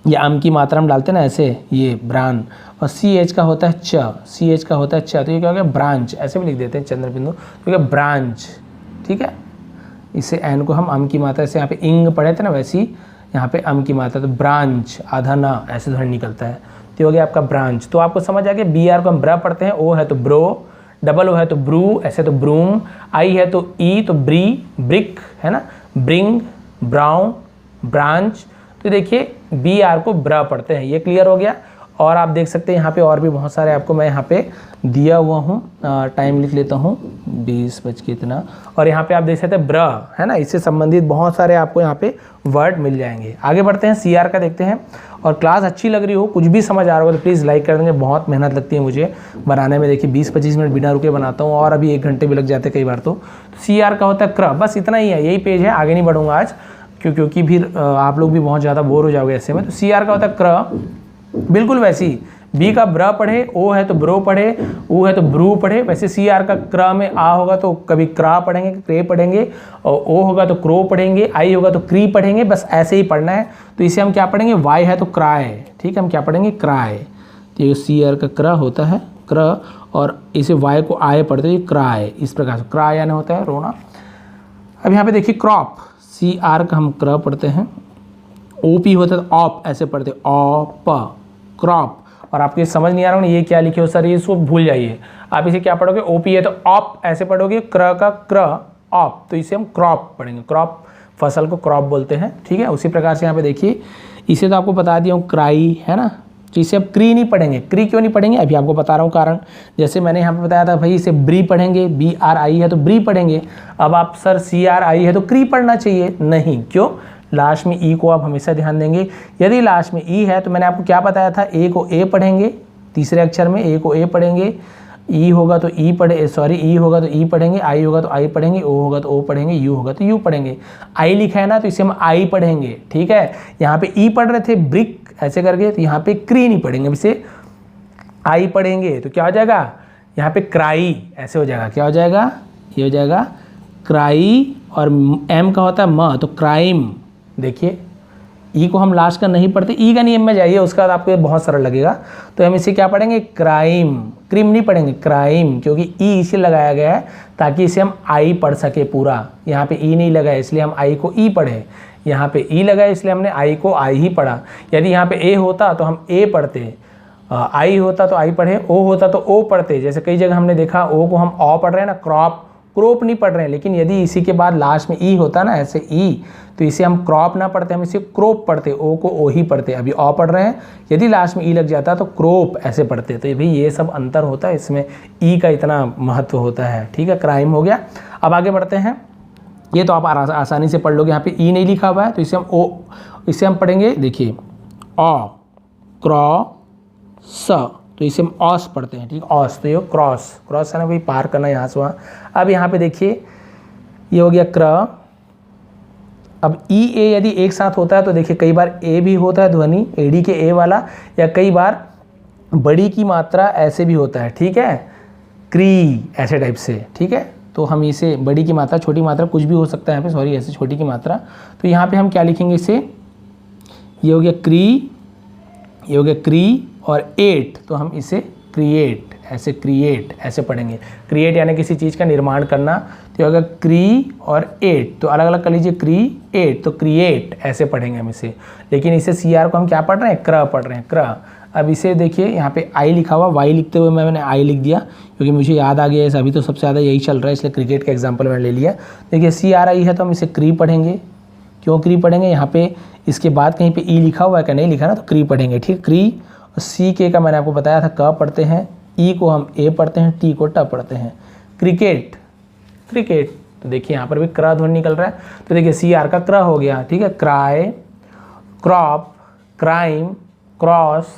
या आम की मात्रा हम डालते हैं ना ऐसे, ये ब्रान। और सी एच का होता है च, सी एच का होता है च, तो ये क्या हो गया? ब्रांच, ऐसे भी लिख देते हैं चंद्र बिंदु, तो क्या ब्रांच। ठीक है, इसे एन को हम अम की मात्रा से, यहाँ पे इंग पढ़े थे ना, वैसे ही यहाँ पे अम की मात्रा, तो ब्रांच, आधा ना, ऐसे ध्वनि निकलता है। ये हो गया आपका ब्रांच। तो आपको समझ आ गया, बी आर को हम ब्र पढ़ते हैं, ओ है तो ब्रो, डबल ओ है तो ब्रू, ऐसे तो ब्रूम, आई है तो ई तो ब्री, ब्रिक है ना, ब्रिंग, ब्राउन, ब्रांच। तो देखिए बी आर को ब्र पढ़ते हैं, ये क्लियर हो गया। और आप देख सकते हैं यहाँ पे और भी बहुत सारे आपको मैं यहाँ पे दिया हुआ हूँ, टाइम लिख लेता हूँ 20 बज के इतना, और यहाँ पे आप देख सकते हैं ब्र है ना, इससे संबंधित बहुत सारे आपको यहाँ पे वर्ड मिल जाएंगे। आगे बढ़ते हैं, सी आर का देखते हैं। और क्लास अच्छी लग रही हो, कुछ भी समझ आ रहा हो तो प्लीज़ लाइक कर देंगे, बहुत मेहनत लगती है मुझे बनाने में। देखिए 20-25 मिनट बिना रुके बनाता हूँ और अभी 1 घंटे भी लग जाते हैं कई बार। तो सी आर का होता है क्र, बस इतना ही है, यही पेज है, आगे नहीं बढ़ूंगा आज क्योंकि फिर आप लोग भी बहुत ज़्यादा बोर हो जाओगे ऐसे में। तो सी आर का होता है क्र, बिल्कुल वैसी बी का ब्र पढ़े, ओ है तो ब्रो पढ़े, ऊ है तो ब्रू पढ़े, वैसे सी आर का क्र में आ होगा तो कभी क्रा पढ़ेंगे, क्रे पढ़ेंगे, और ओ होगा तो क्रो पढ़ेंगे, आई होगा तो क्री पढ़ेंगे, बस ऐसे ही पढ़ना है। तो इसे हम क्या पढ़ेंगे, वाई है तो क्राए, ठीक है, हम क्या पढ़ेंगे, क्राए। तो ये सी आर का क्र होता है क्र, और इसे वाई को आए पढ़ते हैं क्राए, इस प्रकार से क्राए यानी होता है रोना। अब यहाँ पे देखिए क्रॉप, सी आर का हम क्र पढ़ते हैं, ओ पी होता है तो ऑप ऐसे पढ़ते, ऑप क्रॉप। और आपको समझ नहीं आ रहा हो ये क्या लिखे हो सर, ये इसको भूल जाइए, आप इसे क्या पढ़ोगे, ओपी है तो ऑप ऐसे पढ़ोगे, क्र का क्र ऑप, तो इसे हम क्रॉप पढ़ेंगे, क्रॉप फसल को क्रॉप बोलते हैं, ठीक है। उसी प्रकार से यहाँ पे देखिए, इसे तो आपको बता दिया हूँ क्राई है ना, तो इसे अब क्री नहीं पढ़ेंगे। क्री क्यों नहीं पढ़ेंगे, अभी आपको बता रहा हूँ कारण। जैसे मैंने यहाँ पे बताया था भाई इसे ब्री पढ़ेंगे, बी आर आई है तो ब्री पढ़ेंगे। अब आप सर सी आर आई है तो क्री पढ़ना चाहिए, नहीं, क्यों, लास्ट में ई को आप हमेशा ध्यान देंगे। यदि लास्ट में ई है तो मैंने आपको क्या बताया था, ए को ए पढ़ेंगे, तीसरे अक्षर में ए को ए पढ़ेंगे, ई होगा तो ई पढ़े, सॉरी ई होगा तो ई पढ़ेंगे, आई होगा तो आई पढ़ेंगे, ओ होगा तो ओ पढ़ेंगे, यू होगा तो यू पढ़ेंगे। आई लिखा है ना तो इसे हम आई पढ़ेंगे, ठीक है। यहाँ पे ई पढ़ रहे थे ब्रिक ऐसे करके, तो यहाँ पे क्री नहीं पढ़ेंगे, अब इसे आई पढ़ेंगे, तो क्या हो जाएगा, यहाँ पे क्राई ऐसे हो जाएगा, क्या हो जाएगा, ये हो जाएगा क्राई, और एम का होता है म, तो क्राइम। देखिए ई को हम लास्ट का नहीं पढ़ते, ई का नियम में जाइए, उसका बाद आपको बहुत सरल लगेगा। तो हम इसे क्या पढ़ेंगे, क्राइम, क्रीम नहीं पढ़ेंगे, क्राइम, क्योंकि ई इसे लगाया गया है ताकि इसे हम आई पढ़ सके पूरा। यहाँ पे ई नहीं लगा है इसलिए हम आई को ई पढ़े, यहाँ पे ई लगा है इसलिए हमने आई को आई ही पढ़ा। यदि यहाँ पे ए होता तो हम ए पढ़ते, आई होता तो आई पढ़े, ओ होता तो ओ पढ़ते। जैसे कई जगह हमने देखा ओ को हम ऑ पढ़ रहे हैं ना, क्रॉप, क्रोप नहीं पढ़ रहे हैं, लेकिन यदि इसी के बाद लास्ट में ई होता ना ऐसे ई, तो इसे हम क्रॉप ना पढ़ते, हम इसे क्रोप पढ़ते, ओ को ओ ही पढ़ते। अभी ऑ पढ़ रहे हैं, यदि लास्ट में ई लग जाता तो क्रोप ऐसे पढ़ते। तो भाई ये सब अंतर होता है, इसमें ई का इतना महत्व होता है, ठीक है। क्राइम हो गया। अब आगे बढ़ते हैं, ये तो आप आसानी से पढ़ लोगे, यहाँ पे ई नहीं लिखा हुआ है तो इसे हम ओ, इसे हम पढ़ेंगे, देखिए ऑ, क्रॉ, स, तो इसे हम ऑस पढ़ते हैं, ठीक, ऑस। तो ये क्रॉस, क्रॉस है ना भाई, पार करना यहाँ से वहाँ। अब यहाँ पे देखिए ये हो गया क्र। अब ई ए यदि एक साथ होता है तो देखिए कई बार ए भी होता है ध्वनि, एडी के ए वाला, या कई बार बड़ी की मात्रा ऐसे भी होता है, ठीक है, क्री ऐसे टाइप से, ठीक है। तो हम इसे बड़ी की मात्रा, छोटी मात्रा कुछ भी हो सकता है यहाँ पे, सॉरी ऐसे छोटी की मात्रा। तो यहाँ पे हम क्या लिखेंगे इसे, ये हो गया क्री, ये हो गया क्री, और एट, तो हम इसे क्रिएट ऐसे, क्रिएट ऐसे पढ़ेंगे। क्रिएट यानी किसी चीज़ का निर्माण करना, तो अगर क्री और एट, तो अलग अलग कर लीजिए, क्री एट, तो क्रिएट ऐसे पढ़ेंगे हम इसे। लेकिन इसे सी आर को हम क्या पढ़ रहे हैं, क्र पढ़ रहे हैं, क्र। अब इसे देखिए यहाँ पे आई लिखा हुआ, वाई लिखते हुए मैंने आई लिख दिया क्योंकि मुझे याद आ गया है, अभी तो सबसे ज़्यादा यही चल रहा है, इसलिए क्रिकेट का एग्जाम्पल मैंने ले लिया। देखिए सी आर आई है तो हम इसे क्री पढ़ेंगे, क्यों क्री पढ़ेंगे, यहाँ पे इसके बाद कहीं पे ई लिखा हुआ है क्या, नहीं लिखा ना, तो क्री पढ़ेंगे, ठीक। क्री, सी के का मैंने आपको बताया था क पढ़ते हैं, ई को हम ए पढ़ते हैं, टी को ट पढ़ते हैं। क्रिकेट, क्रिकेट, तो देखिए यहाँ पर भी क्र ध्वनि निकल रहा है, तो देखिए सी आर का क्र हो गया, ठीक है। Cry, crop, crime, cross,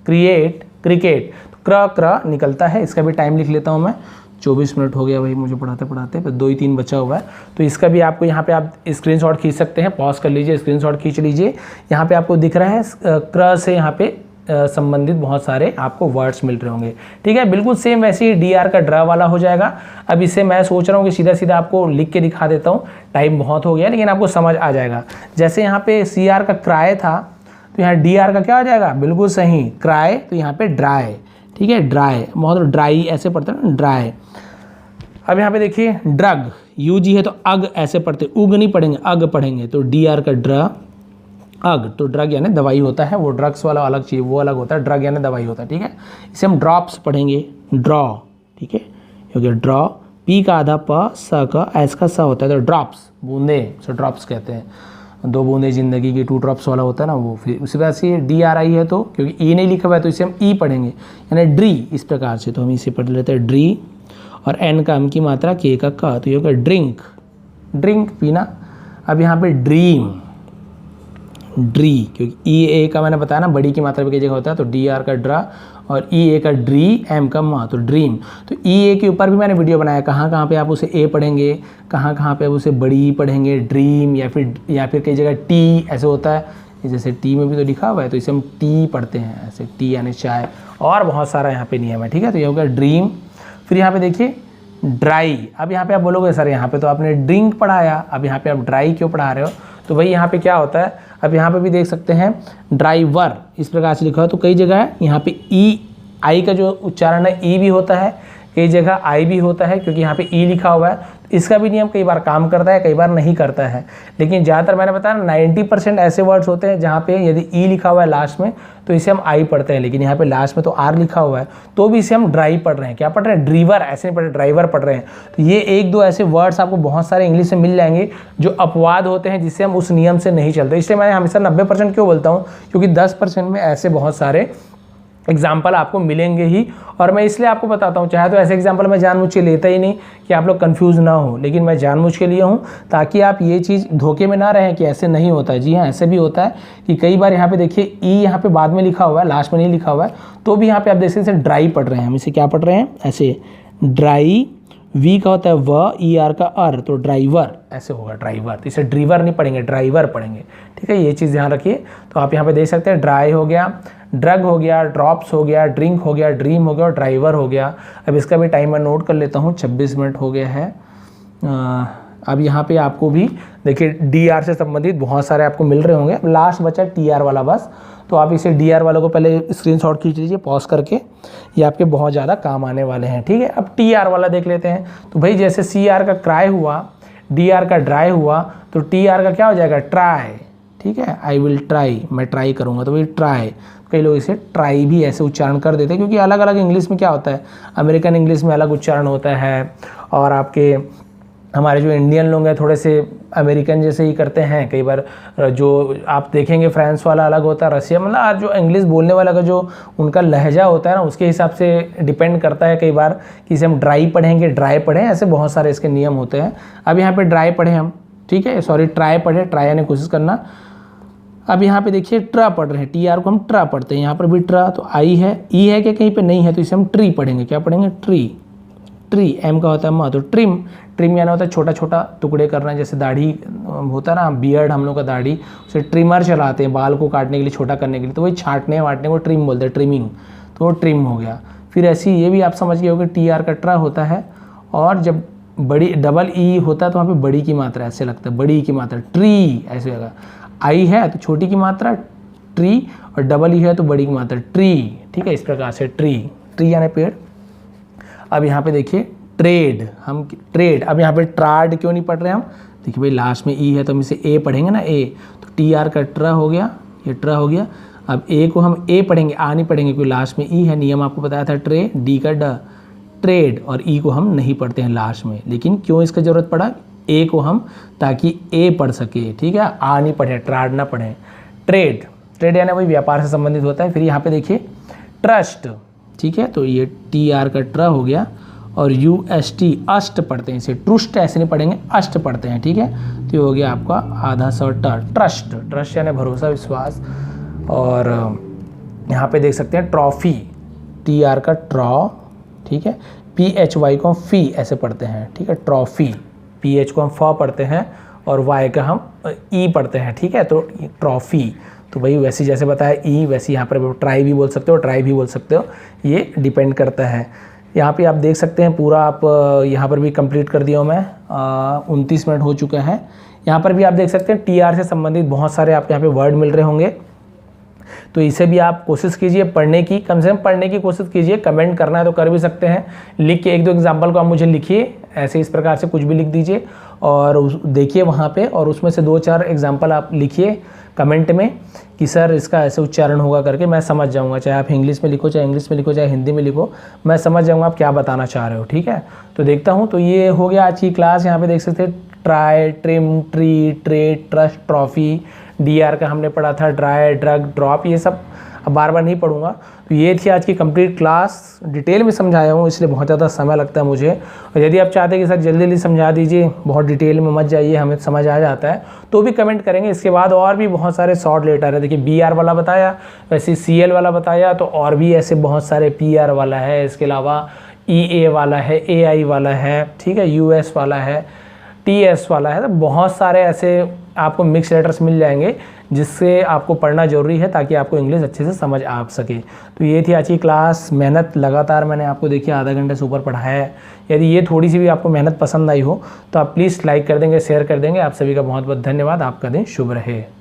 create, cricket, तो क्र क्र निकलता है। इसका भी टाइम लिख लेता हूँ मैं, 24 मिनट हो गया भाई मुझे पढ़ाते पढ़ाते, पर 2 ही 3 बचा हुआ है। तो इसका भी आपको यहाँ पे आप स्क्रीनशॉट खींच सकते हैं, पॉज कर लीजिए, स्क्रीनशॉट खींच लीजिए। यहाँ पे आपको दिख रहा है क्र से यहाँ पे संबंधित बहुत सारे आपको वर्ड्स मिल रहे होंगे, ठीक है। बिल्कुल सेम वैसे ही डी आर का ड्रा वाला हो जाएगा। अब इसे मैं सोच रहा हूँ कि सीधा सीधा आपको लिख के दिखा देता हूँ, टाइम बहुत हो गया लेकिन आपको समझ आ जाएगा। जैसे यहाँ पे सी आर का क्राय था तो यहाँ डी आर का क्या हो जाएगा, बिल्कुल सही, क्राय, तो यहाँ पे ड्राई, ठीक है, ड्राई, बहुत ड्राई ऐसे पढ़ते हैं ना, ड्राई। अब यहाँ पे देखिए ड्रग, यू जी है तो अग ऐसे पढ़ते, उग नहीं पढ़ेंगे, अग पढ़ेंगे, तो डी आर का ड्र, अग, तो ड्रग यानी दवाई होता है, वो ड्रग्स वाला अलग चीज़, वो अलग होता है, ड्रग यानी दवाई होता है, ठीक है। इसे हम ड्रॉप्स पढ़ेंगे, ड्रॉ, ठीक है, क्योंकि ड्रॉ पी का आधा प स का एस का स होता है, तो ड्रॉप्स बूंदे, सो ड्रॉप्स कहते हैं, 2 बूंदे जिंदगी की, 2 ड्रॉप्स वाला होता है ना वो। फिर उसी वजह से डी आर आई है, तो क्योंकि ई नहीं लिखा हुआ है तो इसे हम ई पढ़ेंगे, यानी ड्री, इस प्रकार से। तो हम इसे पढ़ लेते हैं ड्री, और एन का एम की मात्रा, के का क, तो ये होगा ड्रिंक, ड्रिंक पीना। अब यहाँ पे ड्रीम, ड्री, क्योंकि ई ए का मैंने बताया ना बड़ी की मात्रा भी कई जगह होता है, तो डी आर का ड्रा और ई ए का ड्री, एम का मा, तो ड्रीम। तो ई ए के ऊपर भी मैंने वीडियो बनाया, कहाँ कहाँ पे आप उसे ए पढ़ेंगे, कहाँ कहाँ पे आप उसे बड़ी पढ़ेंगे, ड्रीम, या फिर कई जगह टी ऐसे होता है, जैसे टी में भी तो लिखा हुआ है, तो इसे हम टी पढ़ते हैं ऐसे, टी यानी चाय, और बहुत सारा यहाँ पे नियम है, ठीक है। तो ये हो गया ड्रीम। फिर यहाँ पे देखिए ड्राई, अब यहाँ पे आप बोलोगे सर यहाँ पे तो आपने ड्रिंक पढ़ाया, अब यहाँ पे आप ड्राई क्यों पढ़ा रहे हो, तो भाई यहाँ पे क्या होता है, अब यहाँ पे भी देख सकते हैं ड्राइवर इस प्रकार से लिखा हो, तो कई जगह है यहाँ पे ई, आई का जो उच्चारण है ई भी होता है, कई जगह आई भी होता है, क्योंकि यहाँ पे ई लिखा हुआ है। इसका भी नियम कई बार काम करता है, कई बार नहीं करता है, लेकिन ज़्यादातर मैंने बताया 90% ऐसे वर्ड्स होते हैं जहाँ पे यदि ई लिखा हुआ है लास्ट में तो इसे हम आई पढ़ते हैं, लेकिन यहाँ पे लास्ट में तो आर लिखा हुआ है तो भी इसे हम ड्राई पढ़ रहे हैं। क्या पढ़ रहे हैं, ड्रीवर, ऐसे नहीं पढ़ रहे, ड्राइवर पढ़ रहे हैं। तो ये 1-2 ऐसे वर्ड्स आपको बहुत सारे इंग्लिश में मिल जाएंगे जो अपवाद होते हैं, जिससे हम उस नियम से नहीं चलते। इसलिए मैं हमेशा 90% क्यों बोलता हूँ, क्योंकि 10% में ऐसे बहुत सारे एग्जाम्पल आपको मिलेंगे ही, और मैं इसलिए आपको बताता हूँ, चाहे तो ऐसे एग्जाम्पल मैं जानबूझ के लेता ही नहीं कि आप लोग कंफ्यूज ना हो, लेकिन मैं जानबूझ के लिए हूँ ताकि आप ये चीज़ धोखे में ना रहें कि ऐसे नहीं होता है। जी हाँ, ऐसे भी होता है कि कई बार यहाँ पे देखिए ई यहाँ पे बाद में लिखा हुआ है, लास्ट में नहीं लिखा हुआ है, तो भी यहाँ पे आप देख सकते हैं ड्राई पढ़ रहे हैं, हम इसे क्या पढ़ रहे हैं, ऐसे ड्राई, वी का होता है व, ई आर का अर, तो ड्राइवर ऐसे होगा, ड्राइवर। तो इसे ड्रीवर नहीं पढ़ेंगे, ड्राइवर पढ़ेंगे, ठीक है, ये चीज़ ध्यान रखिए। तो आप यहाँ पे देख सकते हैं ड्राई हो गया, ड्रग हो गया, ड्रॉप्स हो गया, ड्रिंक हो गया, ड्रीम हो गया और ड्राइवर हो गया। अब इसका भी टाइम मैं नोट कर लेता हूँ, 26 मिनट हो गया है। अब यहाँ पे आपको भी देखिए डी आर से संबंधित बहुत सारे आपको मिल रहे होंगे। लास्ट बचा टी आर वाला बस, तो आप इसे डी आर वालों को पहले स्क्रीनशॉट खींच लीजिए पॉज करके, ये आपके बहुत ज़्यादा काम आने वाले हैं, ठीक है। अब टी आर वाला देख लेते हैं। तो भाई जैसे सी आर का क्राई हुआ, डी आर का ड्राई हुआ, तो टी आर का क्या हो जाएगा, ट्राई, ठीक है, आई विल ट्राई, मैं ट्राई करूँगा, तो भाई ट्राई। कई लोग इसे ट्राई भी ऐसे उच्चारण कर देते हैं, क्योंकि अलग अलग इंग्लिश में क्या होता है, अमेरिकन इंग्लिश में अलग उच्चारण होता है, और आपके हमारे जो इंडियन लोग हैं थोड़े से अमेरिकन जैसे ही करते हैं। कई बार जो आप देखेंगे फ्रांस वाला अलग होता है, रशिया, मतलब जो इंग्लिश बोलने वाला का जो उनका लहजा होता है ना, उसके हिसाब से डिपेंड करता है कई बार कि इसे हम ड्राई पढ़ेंगे, ड्राई पढ़ें, ऐसे बहुत सारे इसके नियम होते हैं। अब यहाँ पे ड्राई पढ़ें हम, ठीक है, सॉरी ट्राई पढ़े, ट्राई आने की कोशिश करना। अब यहाँ पे देखिए ट्रा पढ़ रहे हैं, टी आर को हम ट्रा पढ़ते हैं, यहाँ पर भी ट्रा, तो आई है, ई है कि कहीं पे नहीं है, तो इसे हम ट्री पढ़ेंगे। क्या पढ़ेंगे, ट्री, ट्री, एम का होता है मा, तो ट्रिम, ट्रिम यानी होता है छोटा छोटा टुकड़े करना, जैसे दाढ़ी होता है ना, बियर्ड हम लोग का दाढ़ी, उसे ट्रिमर चलाते हैं बाल को काटने के लिए, छोटा करने के लिए, तो वही छाँटने वाटने को ट्रिम बोलते हैं, ट्रिमिंग, तो वो ट्रिम हो गया। फिर ऐसी ये भी आप समझ गए हो कि टी आर का ट्रा होता है, और जब बड़ी डबल ई होता है तो वहाँ पे बड़ी की मात्रा ऐसे लगता है, बड़ी की मात्रा ट्री ऐसे होगा। आई है तो छोटी की मात्रा ट्री, और डबल ई है तो बड़ी की मात्रा ट्री, ठीक है, इस प्रकार से ट्री, ट्री यानी पेड़। अब यहाँ पे देखिए ट्रेड, हम ट्रेड, अब यहाँ पे ट्राड क्यों नहीं पढ़ रहे हम, देखिए भाई लास्ट में ई है तो हम इसे ए पढ़ेंगे ना, ए, तो टी आर का ट्रा हो गया, ये ट्रा हो गया। अब ए को हम ए पढ़ेंगे, आ नहीं पढ़ेंगे क्योंकि लास्ट में ई है, नियम आपको बताया था ट्रे, डी का ड, ट्रेड, और ई को हम नहीं पढ़ते हैं लास्ट में, लेकिन क्यों इसका ज़रूरत पड़ा, ए को हम ताकि ए पढ़ सके, ठीक है, आ नहीं पढ़े, ट्राड ना पढ़ें। ट्रेड, ट्रेड यानी वही व्यापार से संबंधित होता है। फिर यहाँ पे देखिए ट्रस्ट, ठीक है, तो ये टी आर का ट्र हो गया, और यू एस टी, अष्ट पढ़ते हैं इसे, ट्रुस्ट ऐसे नहीं पढ़ेंगे, अष्ट पढ़ते हैं, ठीक है, तो ये हो गया आपका आधा सौ ट्रस्ट, ट्रस्ट यानी भरोसा, विश्वास। और यहाँ पे देख सकते हैं ट्रॉफी, टी आर का ट्रॉ, ठीक है, पी एच वाई को हम फी ऐसे पढ़ते हैं, ठीक है, ट्रॉफी, पी एच को हम फ पढ़ते हैं, और वाई का हम ई पढ़ते हैं, ठीक है, तो ट्रॉफी। तो भाई वैसे जैसे बताया ई, वैसे यहाँ पर ट्राई भी बोल सकते हो, ट्राई भी बोल सकते हो, ये डिपेंड करता है। यहाँ पे आप देख सकते हैं पूरा, आप यहाँ पर भी कंप्लीट कर दिया हूँ मैं, 29 मिनट हो चुका है। यहाँ पर भी आप देख सकते हैं टी आर से संबंधित बहुत सारे आपको यहाँ पे वर्ड मिल रहे होंगे, तो इसे भी आप कोशिश कीजिए पढ़ने की, कम से कम पढ़ने की कोशिश कीजिए। कमेंट करना है तो कर भी सकते हैं, लिख के 1-2 एग्जाम्पल को आप मुझे लिखिए, ऐसे इस प्रकार से कुछ भी लिख दीजिए। और देखिए वहाँ पे, और उसमें से 2-4 एग्जाम्पल आप लिखिए कमेंट में कि सर इसका ऐसे उच्चारण होगा करके, मैं समझ जाऊँगा। चाहे आप इंग्लिश में लिखो, चाहे इंग्लिश में लिखो, चाहे हिंदी में लिखो, मैं समझ जाऊँगा आप क्या बताना चाह रहे हो। ठीक है, तो देखता हूँ। तो ये हो गया आज की क्लास। यहाँ पे देख सकते हैं try, trim, tree, trade, trust, trophy, DR का हमने पढ़ा था, ड्राई, ड्रग, ड्रॉप, ये सब अब बार बार नहीं पढ़ूंगा। तो ये थी आज की कंप्लीट क्लास। डिटेल में समझाया हूँ, इसलिए बहुत ज़्यादा समय लगता है मुझे। और यदि आप चाहते हैं कि सर जल्दी जल्दी समझा दीजिए, बहुत डिटेल में मत जाइए, हमें समझ आ जाता है, तो भी कमेंट करेंगे। इसके बाद और भी बहुत सारे शॉर्ट लेटर है। देखिए BR वाला बताया, वैसे CL वाला बताया, तो और भी ऐसे बहुत सारे PR वाला है, इसके अलावा EA वाला है, AI वाला है, ठीक है, US वाला है, TS वाला है। तो बहुत सारे ऐसे आपको मिक्स लेटर्स मिल जाएंगे जिससे आपको पढ़ना ज़रूरी है ताकि आपको इंग्लिश अच्छे से समझ आ सके। तो ये थी आज की क्लास। मेहनत लगातार मैंने आपको देखिए आधा घंटे से ऊपर पढ़ाया है। यदि ये थोड़ी सी भी आपको मेहनत पसंद आई हो तो आप प्लीज़ लाइक कर देंगे, शेयर कर देंगे। आप सभी का बहुत बहुत धन्यवाद। आपका दिन शुभ रहे।